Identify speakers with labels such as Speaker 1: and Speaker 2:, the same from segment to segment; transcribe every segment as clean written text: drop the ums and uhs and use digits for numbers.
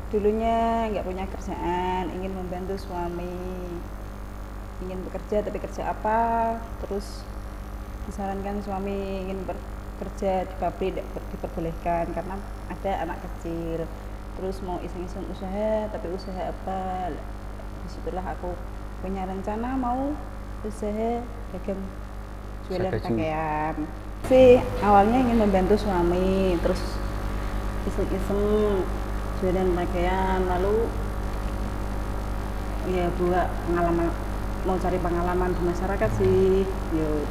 Speaker 1: Dulunya nggak punya kerjaan, ingin membantu suami, ingin bekerja tapi kerja apa, terus disarankan suami ingin bekerja di pabrik, tidak diperbolehkan karena ada anak kecil. Terus mau iseng-iseng usaha, tapi usaha apa? Disitulah aku punya rencana mau usaha dagang jualan pakaian. Sih awalnya ingin membantu suami, terus iseng-iseng jualan pakaian, lalu ya buat pengalaman, mau cari pengalaman di masyarakat sih. Yuk.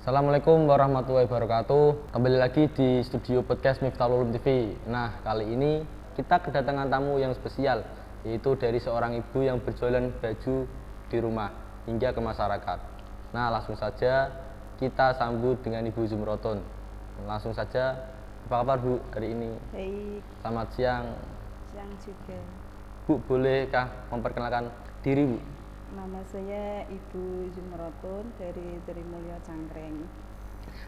Speaker 2: Assalamualaikum warahmatullahi wabarakatuh. Kembali lagi di studio podcast Miftahul Ulum TV. Nah, kali ini kita kedatangan tamu yang spesial, yaitu dari seorang ibu yang berjualan baju di rumah hingga ke masyarakat. Nah, langsung saja kita sambut dengan Ibu Zumroton. Langsung saja, apa kabar Bu hari ini?
Speaker 1: Baik.
Speaker 2: Selamat siang.
Speaker 1: Siang juga.
Speaker 2: Bu, bolehkah memperkenalkan diri Bu?
Speaker 1: Nama saya Ibu Zumroton dari Trimulyo Cangkring.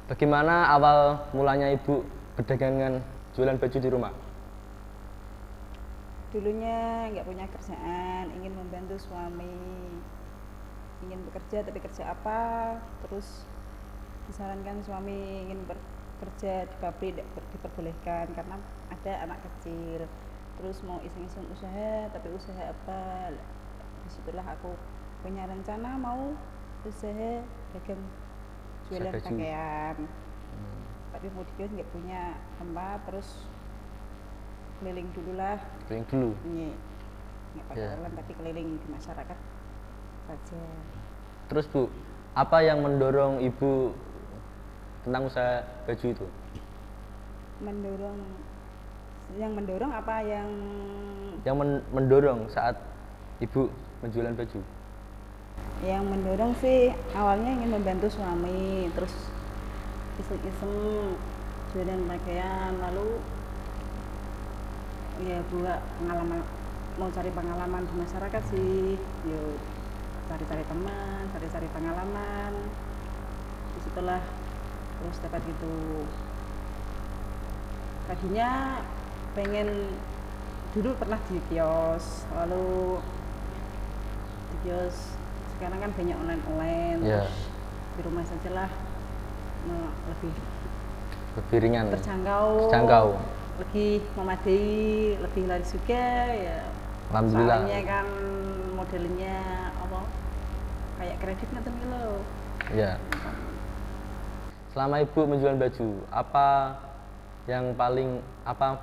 Speaker 2: Bagaimana awal mulanya Ibu berdagangan jualan baju di rumah?
Speaker 1: Dulunya nggak punya kerjaan, ingin membantu suami, ingin bekerja tapi kerja apa, terus disarankan suami ingin bekerja di pabrik, tidak diperbolehkan karena ada anak kecil. Terus mau iseng-iseng usaha, tapi usaha apa? Disitulah aku punya rencana mau usaha dagang jualan pakaian. Tapi mau dijual nggak punya tempat, terus keliling dulu lah.
Speaker 2: Keliling dulu?
Speaker 1: Iya, nggak pakai online tapi keliling di masyarakat saja.
Speaker 2: Terus Bu, apa yang mendorong Ibu tentang usaha baju itu?
Speaker 1: Mendorong apa yang
Speaker 2: mendorong saat Ibu menjualan baju?
Speaker 1: Yang mendorong sih awalnya ingin membantu suami, terus iseng-iseng jualan pakaian, lalu ya buat pengalaman, mau cari pengalaman di masyarakat sih. Yuk, cari-cari teman, cari-cari pengalaman. Disitulah terus dapat gitu. Tadinya pengen, dulu pernah di kios, lalu di kios sekarang kan banyak online, terus di rumah sajalah, lebih
Speaker 2: ringan,
Speaker 1: terjangkau, lebih memadai, lebih laris juga ya.
Speaker 2: Alhamdulillah.
Speaker 1: Soalnya kan modelnya apa, kayak kredit ngerti lo.
Speaker 2: Iya. Selama Ibu menjual baju, apa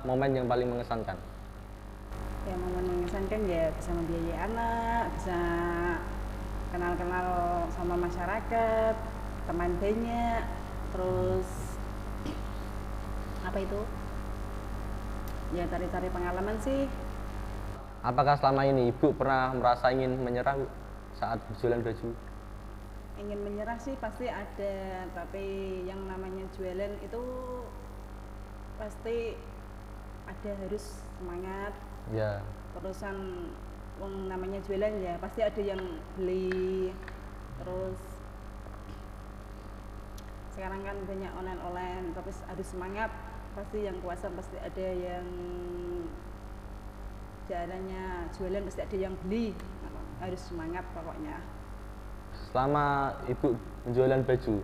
Speaker 2: momen yang paling mengesankan?
Speaker 1: Ya momen mengesankan ya bisa membiayai anak, bisa kenal-kenal sama masyarakat, teman banyak, terus apa itu? Ya cari-cari pengalaman sih.
Speaker 2: Apakah selama ini Ibu pernah merasa ingin menyerah Bu, saat berjualan baju?
Speaker 1: Ingin menyerah sih pasti ada, tapi yang namanya jualan itu pasti ada, harus semangat.
Speaker 2: Ya.
Speaker 1: Terusan namanya jualan ya pasti ada yang beli. Terus sekarang kan banyak online, tapi harus semangat. Pasti yang kuasa pasti ada yang jalannya jualan, pasti ada yang beli. Harus semangat pokoknya.
Speaker 2: Selama Ibu menjualan baju,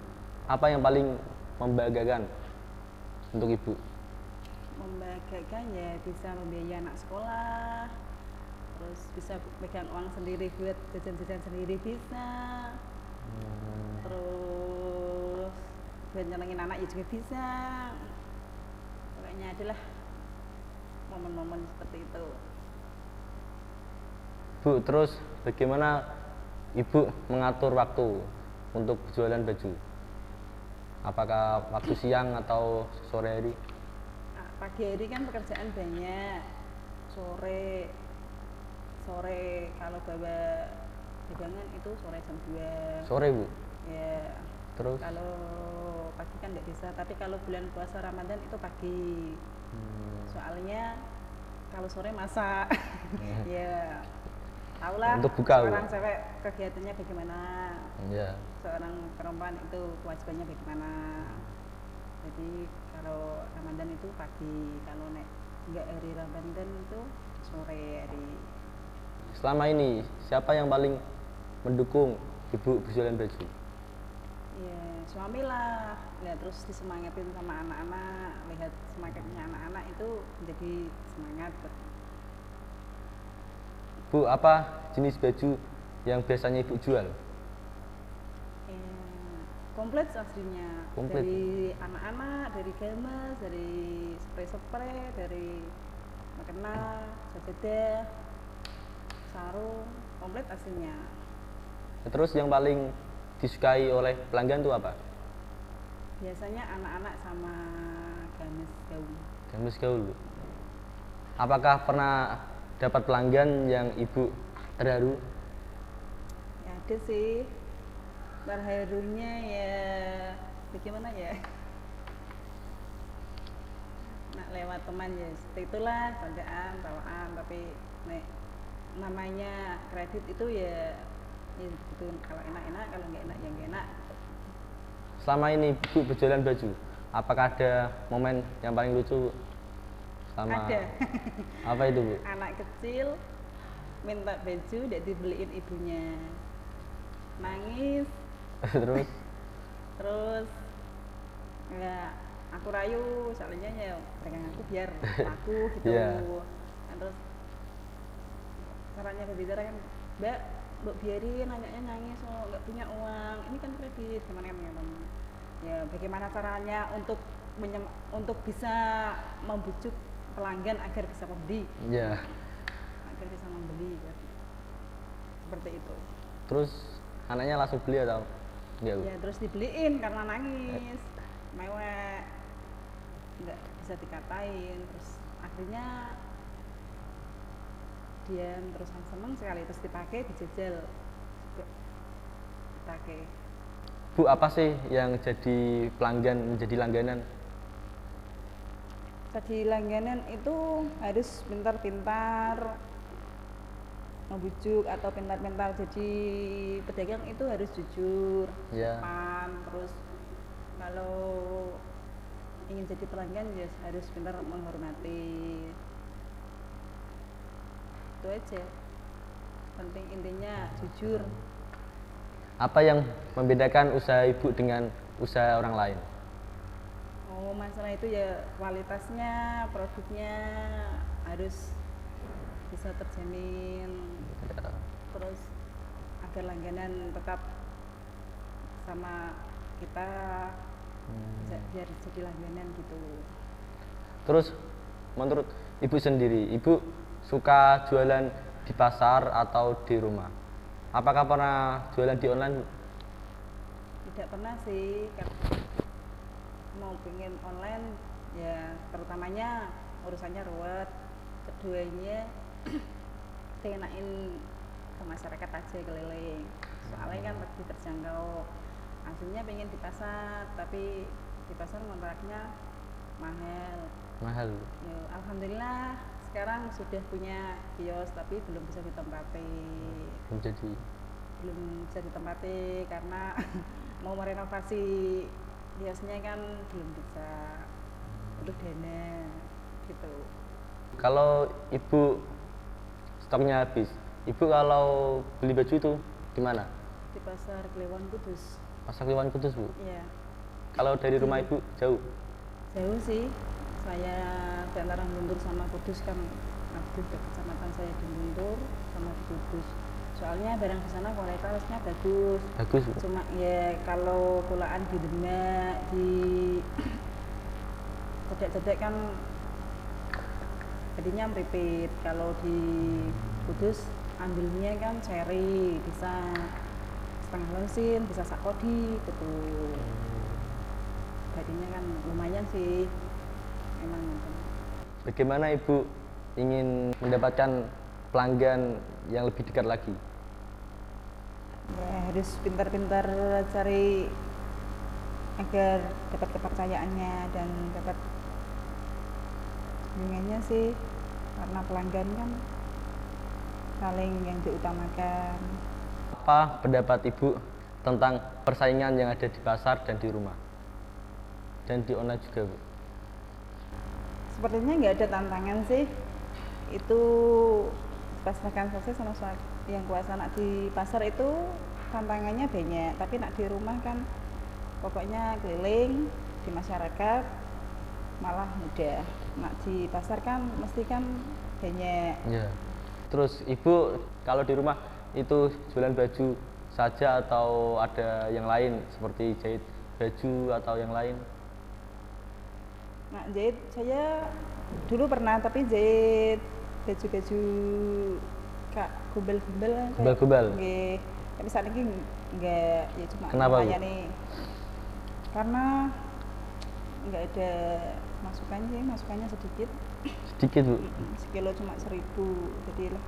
Speaker 2: apa yang paling membanggakan untuk Ibu?
Speaker 1: Membanggakan ya bisa membiayai anak sekolah, terus bisa pegang uang sendiri buat jajan-jajan sendiri bisa, terus buat nyenengin anak ya juga bisa. Pokoknya adalah momen-momen seperti itu.
Speaker 2: Bu, terus bagaimana Ibu mengatur waktu untuk jualan baju? Apakah waktu siang atau sore hari?
Speaker 1: Nah, pagi hari kan pekerjaan banyak, sore kalau bawa dagangan itu sore jam 2.
Speaker 2: Sore Bu?
Speaker 1: Ya.
Speaker 2: Terus?
Speaker 1: Kalau pagi kan nggak bisa, tapi kalau bulan puasa Ramadan itu pagi. Soalnya kalau sore masak. Ya. Tahulah
Speaker 2: untuk buka,
Speaker 1: seorang cewek kegiatannya bagaimana.
Speaker 2: Ya.
Speaker 1: Seorang perempuan itu kewajibannya bagaimana. Jadi kalau Ramadan itu pagi, kalau nggak hari Ramadan itu sore hari.
Speaker 2: Selama ini siapa yang paling mendukung ibu berjualan baju?
Speaker 1: Ya suami lah, ya terus disemangatin sama anak-anak, lihat semangatnya anak-anak itu menjadi semangat.
Speaker 2: Bu, apa jenis baju yang biasanya ibu jual?
Speaker 1: Komplit aslinya.
Speaker 2: Komplit.
Speaker 1: Dari anak-anak, dari games, dari spray-spray, dari mukena, sajadah, sarung, komplit aslinya.
Speaker 2: Terus yang paling disukai oleh pelanggan itu apa?
Speaker 1: Biasanya anak-anak sama games gaun.
Speaker 2: Gamis gaul. Bu. Apakah pernah dapat pelanggan yang ibu terharu?
Speaker 1: Ya ada sih, terharunya ya bagaimana ya, nak lewat teman ya seperti itulah, bawaan, tapi nek namanya kredit itu ya gitu, kalau enak-enak, kalau nggak enak ya nggak enak.
Speaker 2: Selama ini ibu berjualan baju, apakah ada momen yang paling lucu, Bu?
Speaker 1: Ada.
Speaker 2: Apa itu, Bu?
Speaker 1: Anak kecil minta baju udah dibeliin ibunya, nangis.
Speaker 2: Terus
Speaker 1: Ya aku rayu, soalnya ya pegang aku biar laku gitu.
Speaker 2: Iya.
Speaker 1: Nah, terus caranya berbicara kan, mbak biarin anaknya nangis, oh nggak punya uang, ini kan kredit, gimana kan. Ya bagaimana caranya untuk untuk bisa membujuk pelanggan agar bisa membeli,
Speaker 2: ya.
Speaker 1: agar bisa membeli gitu. Seperti itu.
Speaker 2: Terus anaknya langsung beli atau enggak, Bu?
Speaker 1: Ya terus dibeliin karena nangis, mewek, nggak bisa dikatain. Terus akhirnya dia terus seneng sekali, terus dipakai, dijajal, dipakai.
Speaker 2: Bu, apa sih yang jadi pelanggan, menjadi langganan?
Speaker 1: Jadi langganan itu harus pintar-pintar membujuk atau pintar-pintar jadi pedagang itu harus jujur,
Speaker 2: Ya.
Speaker 1: sopan. Terus kalau ingin jadi pelanggan ya harus pintar menghormati. Itu aja. Penting intinya jujur.
Speaker 2: Apa yang membedakan usaha ibu dengan usaha orang lain?
Speaker 1: Oh, masalah itu ya kualitasnya, produknya harus bisa terjamin. Terus agar langganan tetap sama kita, biar jadi langganan gitu.
Speaker 2: Terus menurut ibu sendiri, ibu suka jualan di pasar atau di rumah? Apakah pernah jualan di online, Bu?
Speaker 1: Tidak pernah sih, mau pengen online ya, terutamanya urusannya ruwet, keduanya enakin ke masyarakat aja keliling, soalnya kan lebih terjangkau. Aslinya pengen di pasar, tapi di pasar kontraknya mahal.
Speaker 2: Mahal.
Speaker 1: Ya, alhamdulillah sekarang sudah punya kios, tapi belum bisa ditempati.
Speaker 2: Menjadi
Speaker 1: Belum bisa ditempati karena mau merenovasi kiosnya kan belum bisa, butuh dana gitu.
Speaker 2: kalau ibu stoknya habis, ibu kalau beli baju itu di mana?
Speaker 1: Di pasar Kliwon Kudus.
Speaker 2: Pasar Kliwon Kudus, Bu.
Speaker 1: Iya,
Speaker 2: Kalau dari rumah ibu jauh?
Speaker 1: jauh sih. Saya di antara Guntur sama Kudus kan, aduh, ke kecamatan saya di Guntur sama di Kudus. Soalnya barang di sana kualitasnya bagus.
Speaker 2: Bagus, Bu.
Speaker 1: Cuma ya kalau kulaan di Demak, di cedek-cedek kan jadinya meripit. Kalau di Kudus ambilnya kan seri, bisa setengah lensin, bisa sakodi gitu. Jadinya kan lumayan sih, emang.
Speaker 2: Bagaimana ibu ingin mendapatkan pelanggan yang lebih dekat lagi?
Speaker 1: Ya, harus pintar-pintar cari agar dapat kepercayaannya dan dapat bimbingannya sih, karena pelanggan kan saling yang diutamakan.
Speaker 2: Apa pendapat ibu tentang persaingan yang ada di pasar dan di rumah? Dan di online juga, Bu?
Speaker 1: Sepertinya nggak ada tantangan sih, itu pas makan selesai sama yang puasa nak di pasar itu tantangannya banyak, tapi nak di rumah kan pokoknya keliling di masyarakat malah mudah. Nak di pasar kan mesti kan banyak.
Speaker 2: Ya. Terus ibu kalau di rumah itu jualan baju saja atau ada yang lain seperti jahit baju atau yang lain?
Speaker 1: Nak jahit saya dulu pernah, tapi jahit baju-baju kak gumbel-gumbel.
Speaker 2: Gumbel-gumbel?
Speaker 1: Nggih. Tapi saat ini enggak, ya cuma
Speaker 2: Kenapa, Bu?
Speaker 1: nih. Karena enggak ada masukannya sih, masukannya sedikit.
Speaker 2: Sedikit, Bu.
Speaker 1: Sekilo cuma 1.000, jadi lah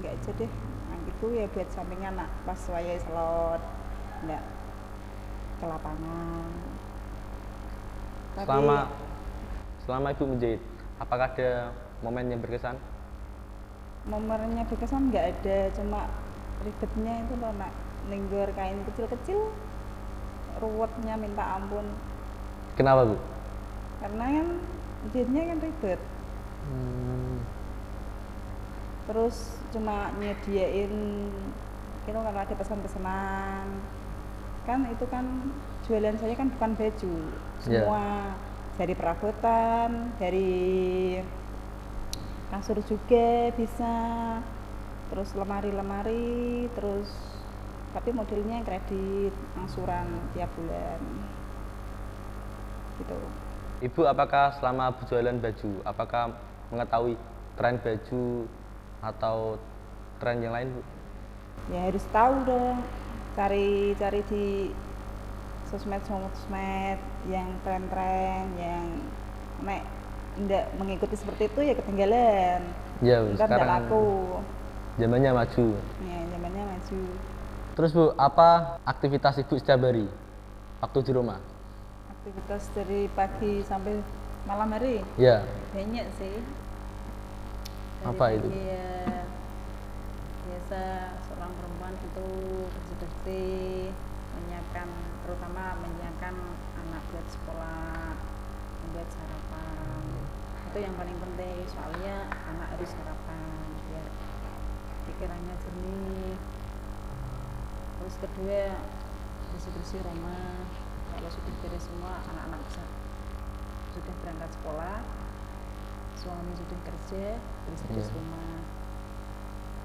Speaker 1: enggak aja deh. Nah, itu ya buat sampingan nak pas wayai selot, enggak ke lapangan. Tapi
Speaker 2: Selama ibu menjahit, apakah ada momen yang berkesan?
Speaker 1: momennya berkesan nggak ada, cuma ribetnya itu loh nak nenggor kain kecil-kecil, ruwetnya minta ampun.
Speaker 2: Kenapa, Bu?
Speaker 1: Karena kan jahitnya kan ribet. Terus cuma nyediain itu kalau ada pesan-pesanan kan, itu kan jualan saya kan bukan baju semua. Dari perabotan, dari kasur juga bisa, terus lemari-lemari, terus tapi modelnya kredit angsuran tiap bulan gitu.
Speaker 2: Ibu apakah selama berjualan baju, apakah mengetahui tren baju atau tren yang lain, Bu?
Speaker 1: Ya harus tahu dong, cari-cari di sosmed yang tren-tren, yang nek ndak mengikuti seperti itu ya ketinggalan.
Speaker 2: Ya,
Speaker 1: ntar
Speaker 2: sekarang
Speaker 1: ndak laku.
Speaker 2: zamannya maju.
Speaker 1: Ya, zamannya maju.
Speaker 2: Terus, Bu, apa aktivitas ibu setiap hari waktu di rumah?
Speaker 1: Aktivitas dari pagi sampai malam hari
Speaker 2: Ya.
Speaker 1: banyak sih. Dari
Speaker 2: Apa itu?
Speaker 1: pagi ya biasa seorang perempuan itu bersih-bersih, menyiapkan, terutama menyiapkan anak buat sekolah, membuat sarapan. Itu yang paling penting, soalnya anak harus sarapan biar pikirannya jernih. Terus kedua, bersih-bersih rumah. Kalau sudah beres semua, anak-anak sudah berangkat sekolah, suami sudah kerja, beres-beres rumah,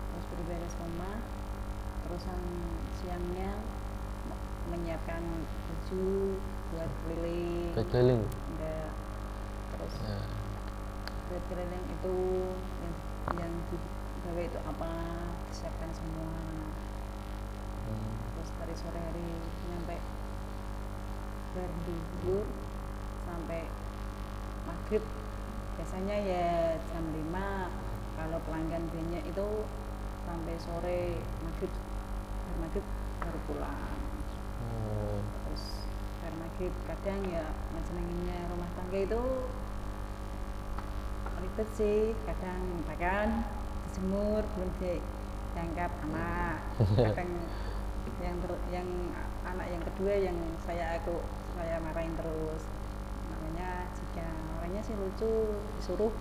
Speaker 1: terus beres rumah, terusan siangnya menyiapkan baju buat keliling.
Speaker 2: Buat keliling?
Speaker 1: Enggak. Terus buat keliling itu yang digawe itu apa, disiapkan semua. Terus dari sore hari nyampe berduhur sampai maghrib, biasanya ya jam 5. Kalau pelanggan banyak itu sampai sore maghrib baru pulang. Terus dari maghrib kadang ya senenginnya rumah tangga itu ribet sih, kadang makan dijemur belum diangkat anak, kadang yang anak yang kedua yang saya marahin terus, namanya Jika. Orangnya sih lucu, disuruh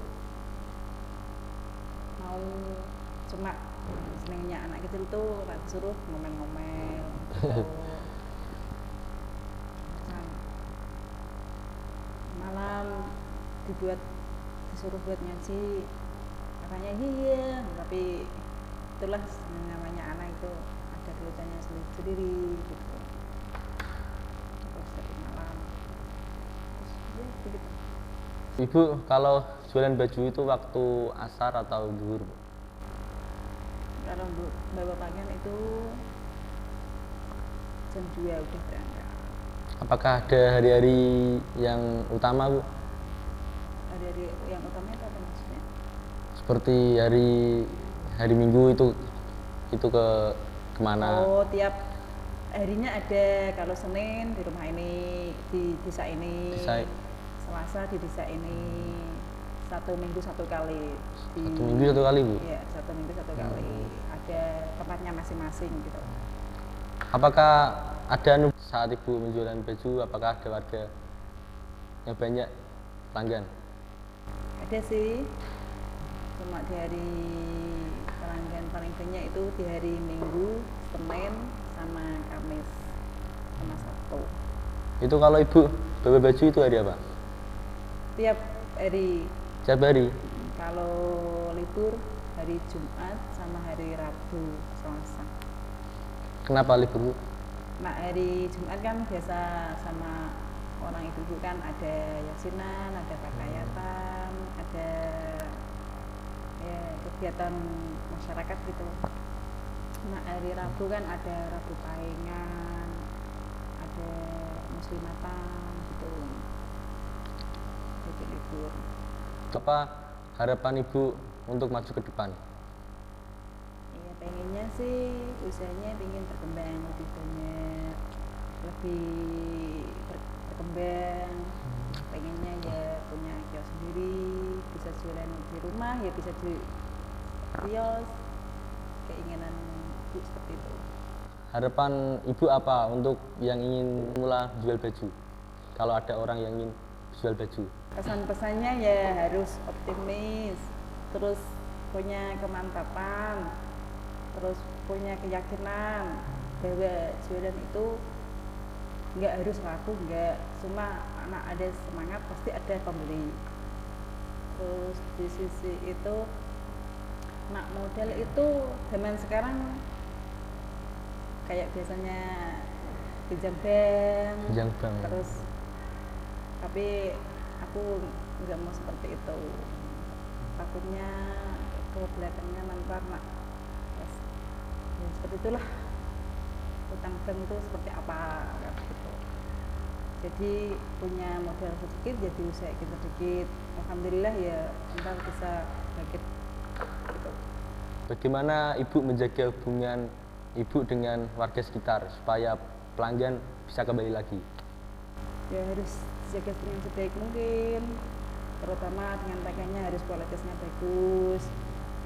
Speaker 1: mau, cuma senengnya anak kecil tuh tak disuruh ngomel-ngomel gitu. Malam disuruh buat ngaji, katanya iya, tapi itulah namanya anak itu ada kelucuannya sendiri gitu. Terus dari malam terus ya begitu.
Speaker 2: Ibu kalau jualan baju itu waktu asar atau zuhur?
Speaker 1: Kalau bawa pakaian itu jam 2 udah berangkat.
Speaker 2: Apakah ada hari-hari yang utama, Bu?
Speaker 1: Hari-hari yang utama itu apa maksudnya?
Speaker 2: Seperti hari Minggu itu kemana?
Speaker 1: Oh, tiap harinya ada. Kalau Senin di rumah ini, di desa ini. Selasa di desa ini. Satu minggu satu kali.
Speaker 2: Satu minggu satu kali, Bu?
Speaker 1: Iya, satu minggu satu kali. Ada tempatnya masing-masing gitu.
Speaker 2: Apakah ada saat ibu menjualan baju, apakah ada warga yang banyak pelanggan?
Speaker 1: Ada sih. Cuma di hari pelanggan paling banyak itu di hari Minggu, Senin, sama Kamis, sama Sabtu.
Speaker 2: Itu kalau ibu bawa baju itu hari apa?
Speaker 1: Tiap hari.
Speaker 2: Setiap hari?
Speaker 1: Kalau libur hari Jumat sama hari Rabu, Selasa.
Speaker 2: Kenapa libur, Bu?
Speaker 1: Nah, hari Jumat kan biasa sama orang ibu-ibu kan ada yasinan, ada pakayatan, ada ya kegiatan masyarakat gitu. Nah, hari Rabu kan ada Rabu Paengan, ada Muslimatan gitu. Jadi libur.
Speaker 2: Apa harapan ibu untuk maju ke depan?
Speaker 1: Ya pengennya sih usahanya pengen berkembang lebih banyak, lebih berkembang. Pengennya ya punya kios sendiri, bisa jualan di rumah, ya bisa di kios. Keinginan ibu seperti itu.
Speaker 2: Harapan ibu apa untuk yang ingin mulai jual baju? Kalau ada orang yang ingin jual baju.
Speaker 1: Pesan-pesannya ya harus optimis, terus punya kemantapan, terus punya keyakinan bahwa jualan itu nggak harus laku, nggak, cuma anak ada semangat pasti ada pembeli. Terus di sisi itu nak modal itu zaman sekarang kayak biasanya pinjam bank,
Speaker 2: Pinjam bank.
Speaker 1: terus tapi aku nggak mau seperti itu, takutnya ke belakangnya nanti nak ya seperti itulah, utang bank itu seperti apa gitu. Jadi punya modal sedikit jadi usaha sedikit, alhamdulillah ya ntar bisa bangkit gitu.
Speaker 2: Bagaimana ibu menjaga hubungan ibu dengan warga sekitar supaya pelanggan bisa kembali lagi?
Speaker 1: Ya harus jaga dengan sebaik mungkin, terutama dengan pakaiannya harus kualitasnya bagus,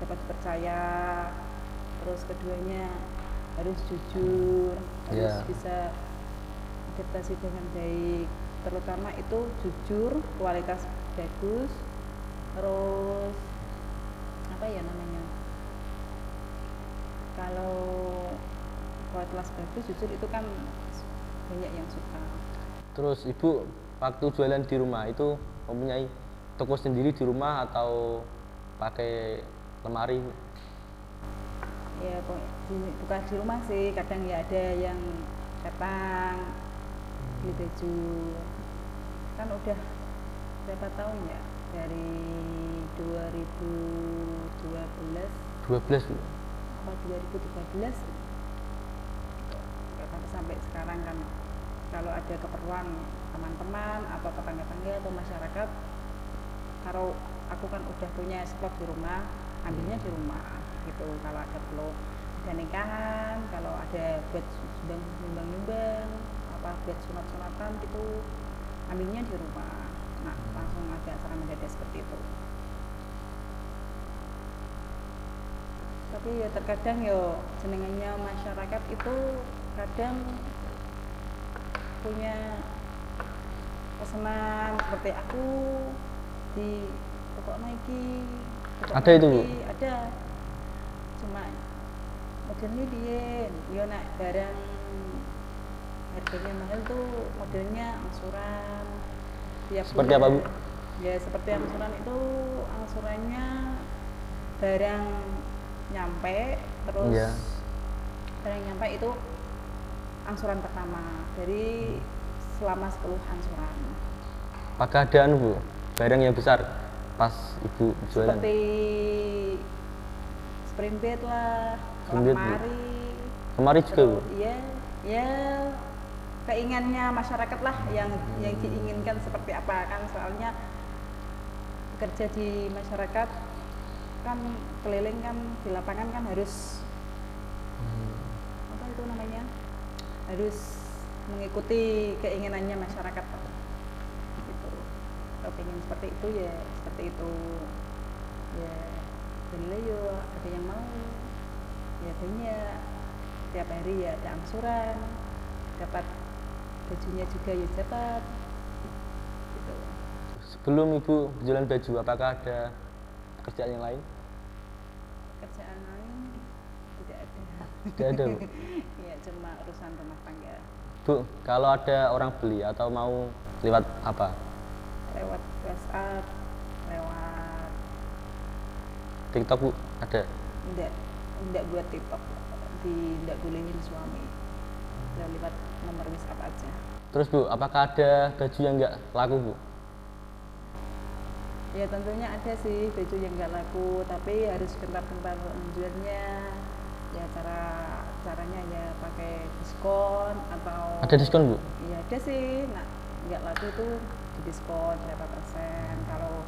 Speaker 1: dapat dipercaya. Terus keduanya harus jujur, harus bisa adaptasi dengan baik, terutama itu jujur, kualitas bagus, terus apa ya namanya, kalau kualitas bagus jujur itu kan banyak yang suka.
Speaker 2: Terus ibu waktu jualan di rumah itu mempunyai toko sendiri di rumah atau pakai lemari?
Speaker 1: Ya bukan di rumah sih, kadang ya ada yang datang beli baju. Kan udah berapa tahun ya, dari 2012
Speaker 2: 12 Bu.
Speaker 1: apa 2013 sampai sekarang kan, kalau ada keperluan teman-teman atau tetangga-tetangga atau masyarakat, kalau aku kan udah punya stok di rumah, ambilnya di rumah gitu. Kalau ada perlu ada nikahan, kalau ada buat nyumbang apa buat sunat-sunatan gitu, ambilnya di rumah. Nah langsung ada acara mendadak seperti itu. Tapi ya terkadang yo jenengannya masyarakat itu kadang punya pesanan seperti aku di toko Nike,
Speaker 2: Ada itu, Bu?
Speaker 1: ada, cuma modelnya dia yo nak barang harganya mahal tuh modelnya angsuran tiap
Speaker 2: Seperti
Speaker 1: bulan.
Speaker 2: apa, Bu?
Speaker 1: Ya seperti angsuran itu, angsurannya barang nyampe, terus
Speaker 2: Iya.
Speaker 1: barang nyampe itu angsuran pertama dari selama 10 angsuran.
Speaker 2: Apakah ada Bu, barang yang besar pas ibu jualan?
Speaker 1: Seperti spring bed lah,
Speaker 2: Spring bed, Bu.
Speaker 1: lemari.
Speaker 2: Lemari juga, Bu?
Speaker 1: Iya, ya keinginannya masyarakat lah yang diinginkan seperti apa kan, soalnya bekerja di masyarakat kan, keliling kan di lapangan kan harus apa itu namanya, harus mengikuti keinginannya masyarakat gitu. Kalau pengen seperti itu ya seperti itu ya, beli yo ada yang mau ya banyak, tiap hari ya ada angsuran, dapat bajunya juga ya dapat gitu.
Speaker 2: Sebelum ibu berjualan baju, apakah ada pekerjaan yang lain?
Speaker 1: pekerjaan lain tidak ada.
Speaker 2: Tidak ada, Bu.
Speaker 1: Ya cuma urusan rumah tangga.
Speaker 2: Bu, kalau ada orang beli atau mau lewat apa?
Speaker 1: Lewat WhatsApp, lewat
Speaker 2: TikTok, Bu, ada?
Speaker 1: tidak buat TikTok, tidak bolehin suami. Udah lewat nomor WhatsApp aja.
Speaker 2: Terus Bu, apakah ada baju yang nggak laku, Bu?
Speaker 1: Ya tentunya ada sih baju yang nggak laku, tapi harus gentar-gentar menjualnya. Ya caranya ya pakai diskon atau
Speaker 2: Ada diskon, Bu?
Speaker 1: ya ada sih. Nah nggak laku itu di diskon berapa persen. Kalau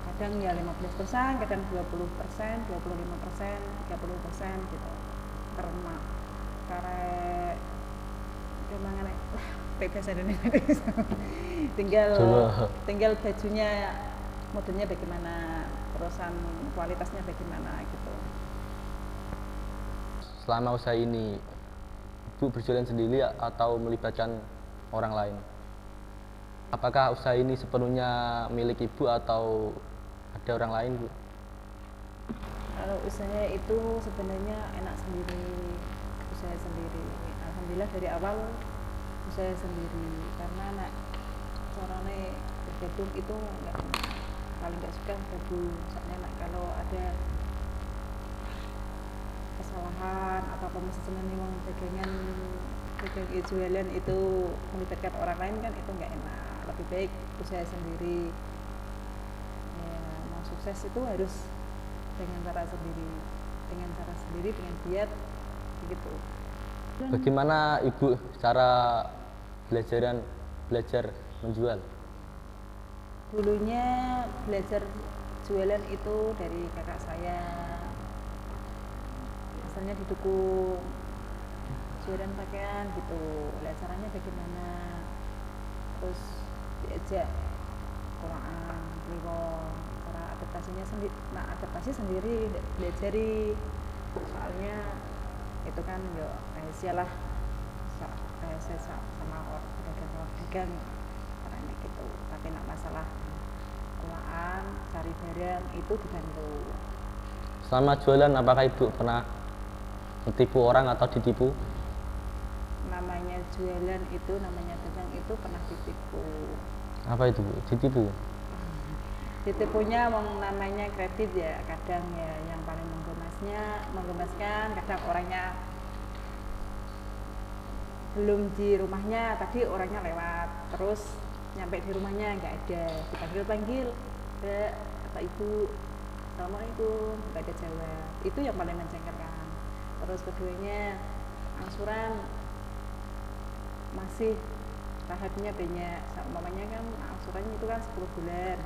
Speaker 1: kadang ya 15%, kadang 20%, 25%, 30% gitu. Karena gimana bebas Indonesia. tinggal bajunya modelnya bagaimana, terusan kualitasnya bagaimana gitu.
Speaker 2: Selama usaha ini, Bu berjualan sendiri atau melibatkan orang lain? Apakah usaha ini sepenuhnya milik Ibu atau ada orang lain, Bu?
Speaker 1: Kalau usaha itu sebenarnya enak sendiri, usaha sendiri. Alhamdulillah dari awal usaha sendiri, karena nak caranya bergabung itu paling nggak suka bergabung. Soalnya nak kalau ada kesalahan atau apa misalnya memang pegang jualan itu melibatkan orang lain kan itu nggak enak. Lebih baik usaha sendiri. Ya, mau sukses itu harus dengan cara sendiri, dengan giat begitu.
Speaker 2: Bagaimana Ibu cara belajar menjual?
Speaker 1: Dulunya belajar jualan itu dari kakak saya, asalnya didukung jualan pakaian gitu. Lihat caranya bagaimana, terus diajak Quran, Kliwon, cara adaptasinya sendiri. Nah adaptasi sendiri diajari, soalnya itu kan ya rahasia lah, rahasia sama orang pedagang caranya gitu. Tapi nak masalah Quran, cari barang itu dibantu.
Speaker 2: Selama jualan, apakah Ibu pernah ditipu orang atau ditipu?
Speaker 1: Namanya jualan itu, namanya dagang itu pernah ditipu.
Speaker 2: Apa itu, Bu? Ditipu?
Speaker 1: Ditipunya namanya kredit ya, kadang ya yang paling menggemaskan, kadang orangnya belum di rumahnya, tadi orangnya lewat, terus nyampe di rumahnya nggak ada, dipanggil Mbak atau Ibu, Assalamualaikum, nggak ada jawab. Itu yang paling menjengkelkan. Terus keduanya angsuran masih tahapnya banyak, umpamanya kan angsurannya itu kan 10 bulan,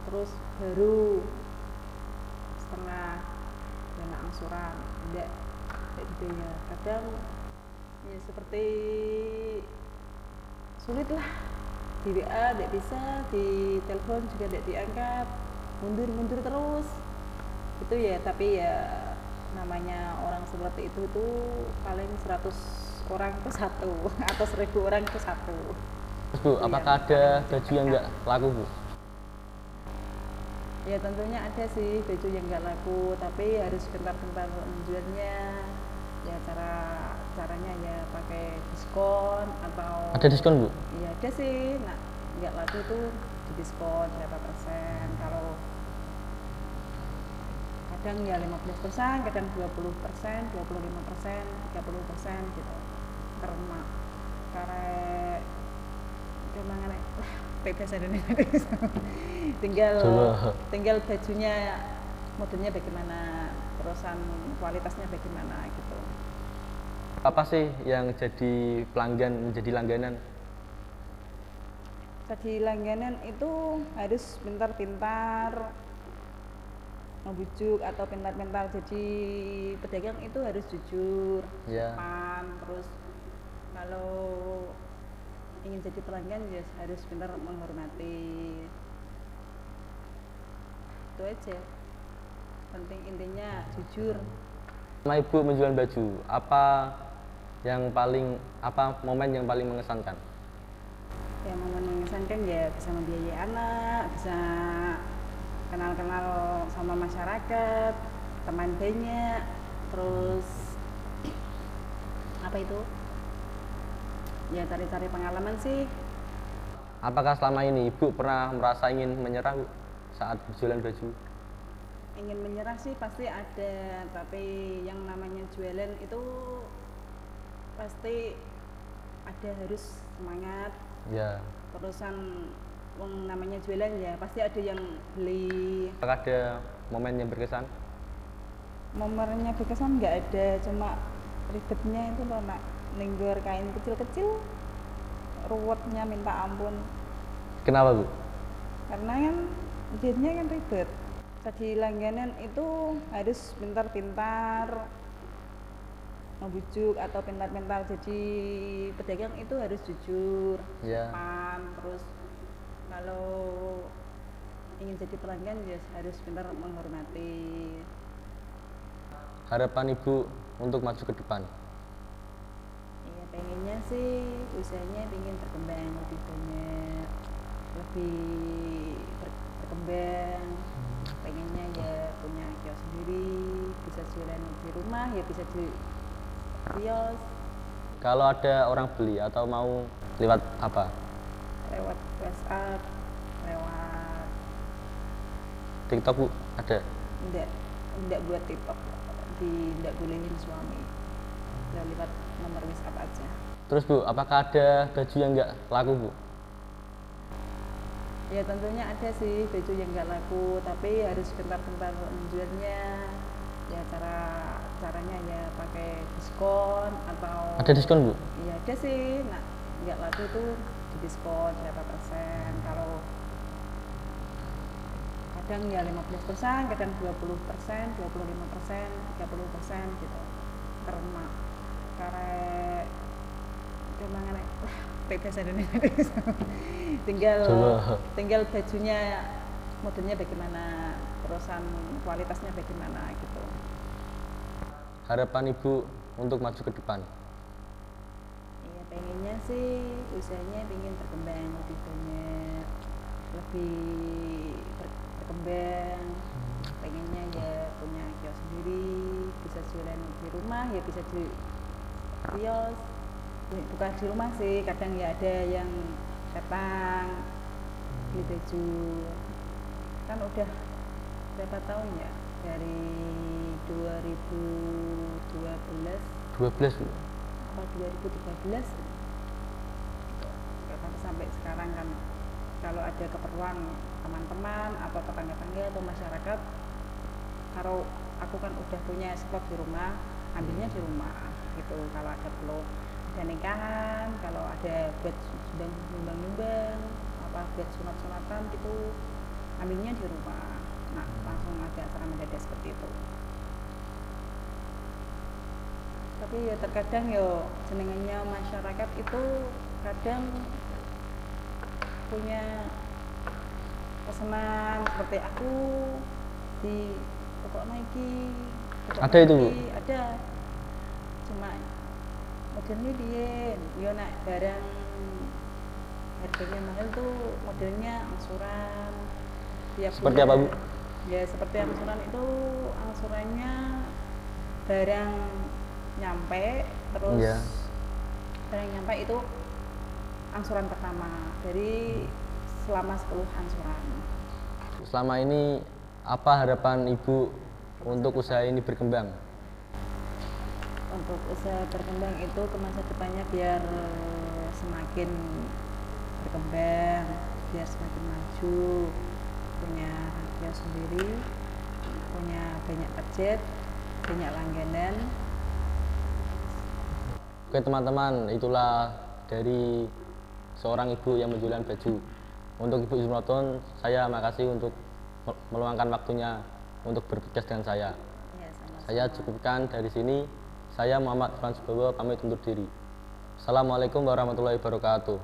Speaker 1: terus baru setengah dana angsuran, enggak gitu ya. Kadang ya seperti sulit lah, di WA tidak bisa, di telepon juga tidak diangkat, mundur terus itu ya. Tapi ya namanya orang seperti itu tuh paling 100 orang itu satu atau 1000 orang itu satu.
Speaker 2: Terus Bu, apakah ada baju yang nggak laku, Bu?
Speaker 1: Ya tentunya ada sih baju yang nggak laku, tapi harus gentar-gentar menjualnya. Ya caranya ya pakai diskon atau
Speaker 2: Ada diskon, Bu?
Speaker 1: ya ada sih. Nah nggak laku itu di diskon berapa persen. Kalau kadang ya 15%, kadang 20%, 25%, 30% gitu. Karena gimana bebas Indonesia. tinggal bajunya modelnya bagaimana, terusan kualitasnya bagaimana gitu.
Speaker 2: Apa sih yang menjadi langganan?
Speaker 1: Jadi langganan itu harus pintar-pintar membujuk atau pintar-pintar jadi pedagang itu harus jujur,
Speaker 2: Ya.
Speaker 1: sopan. Terus kalau ingin jadi pelanggan ya harus pintar menghormati. Itu aja. Penting intinya jujur.
Speaker 2: Sama Ibu menjual baju, apa momen yang paling mengesankan?
Speaker 1: Ya momen mengesankan ya bisa membiayai anak, bisa kenal-kenal sama masyarakat, teman banyak, terus apa itu? Ya cari-cari pengalaman sih.
Speaker 2: Apakah selama ini Ibu pernah merasa ingin menyerah Bu, saat berjualan baju?
Speaker 1: Ingin menyerah sih pasti ada, tapi yang namanya jualan itu pasti ada, harus semangat.
Speaker 2: Ya.
Speaker 1: Terusan namanya jualan ya pasti ada yang beli.
Speaker 2: Apakah ada momen yang berkesan?
Speaker 1: Momennya berkesan nggak ada, cuma ribetnya itu loh nak, nenggor kain kecil-kecil, ruwetnya minta ampun.
Speaker 2: Kenapa Bu?
Speaker 1: Karena kan jadinya kan ribet. Tadi langganan itu harus pintar-pintar membujuk atau pintar-pintar jadi pedagang itu harus jujur,
Speaker 2: Ya.
Speaker 1: sopan. Terus kalau ingin jadi pelanggan ya harus pintar menghormati.
Speaker 2: Harapan Ibu untuk maju ke depan?
Speaker 1: Iya, pengennya sih usahanya pengen berkembang lebih banyak, lebih berkembang. Pengennya ya punya kios sendiri, bisa jualan di rumah ya, bisa di kios.
Speaker 2: Kalau ada orang beli atau mau lewat apa?
Speaker 1: Lewat WhatsApp, lewat
Speaker 2: TikTok Bu, ada?
Speaker 1: enggak buat TikTok, enggak bolehin suami. Udah lewat nomor WhatsApp aja.
Speaker 2: Terus Bu, apakah ada baju yang nggak laku Bu?
Speaker 1: Ya tentunya ada sih baju yang nggak laku, tapi harus pintar-pintar menjualnya. Ya caranya ya pakai diskon atau
Speaker 2: Ada diskon Bu?
Speaker 1: iya ada sih. Nah, nggak laku itu di diskon berapa persen. Kalau kadang ya 15%, kadang 20%, 25%, 30% gitu. Karena kemana bahasa Indonesia. tinggal bajunya modelnya bagaimana, terusan kualitasnya bagaimana gitu.
Speaker 2: Harapan Ibu untuk maju ke depan?
Speaker 1: Iya, pengennya sih usahanya pengen berkembang lebih banyak, lebih berkembang. Pengennya ya punya kios sendiri, bisa jualan di rumah ya, bisa di kios. Bukan di rumah sih, kadang ya ada yang datang beli baju. Kan udah berapa tahun ya, dari 2012
Speaker 2: 12 Bu?
Speaker 1: apa 2013 sampai sekarang kan, kalau ada keperluan teman-teman atau tetangga-tetangga atau masyarakat, kalau aku kan udah punya stok di rumah, ambilnya di rumah gitu. Kalau ada perlu, ada nikahan, kalau ada buat nyumbang-nyumbang, apa buat sunat-sunatan gitu, ambilnya di rumah. Nah, langsung ada acara mendadak seperti itu. Tapi ya terkadang yo jenengannya masyarakat itu kadang punya pesanan seperti aku di toko Nike.
Speaker 2: Ada itu Bu?
Speaker 1: Ada, cuma modelnya dia yo nak barang harganya mahal tuh modelnya angsuran tiap
Speaker 2: Seperti
Speaker 1: bulan.
Speaker 2: apa Bu?
Speaker 1: Ya seperti angsuran itu, angsurannya barang nyampe, terus
Speaker 2: Iya.
Speaker 1: barang nyampe itu angsuran pertama dari selama 10 angsuran.
Speaker 2: Selama ini apa harapan Ibu untuk usaha ini berkembang?
Speaker 1: Untuk usaha berkembang itu ke masa depannya biar semakin berkembang, biar semakin maju, punya kios sendiri, punya banyak target, banyak langganan.
Speaker 2: Oke teman-teman, itulah dari seorang ibu yang menjualan baju. Untuk Ibu Ismaton, saya makasih untuk meluangkan waktunya untuk berpodcast dengan saya.
Speaker 1: Ya, sama-sama.
Speaker 2: Saya cukupkan dari sini. Saya Muhammad Frans Bowo pamit undur diri. Assalamualaikum warahmatullahi wabarakatuh.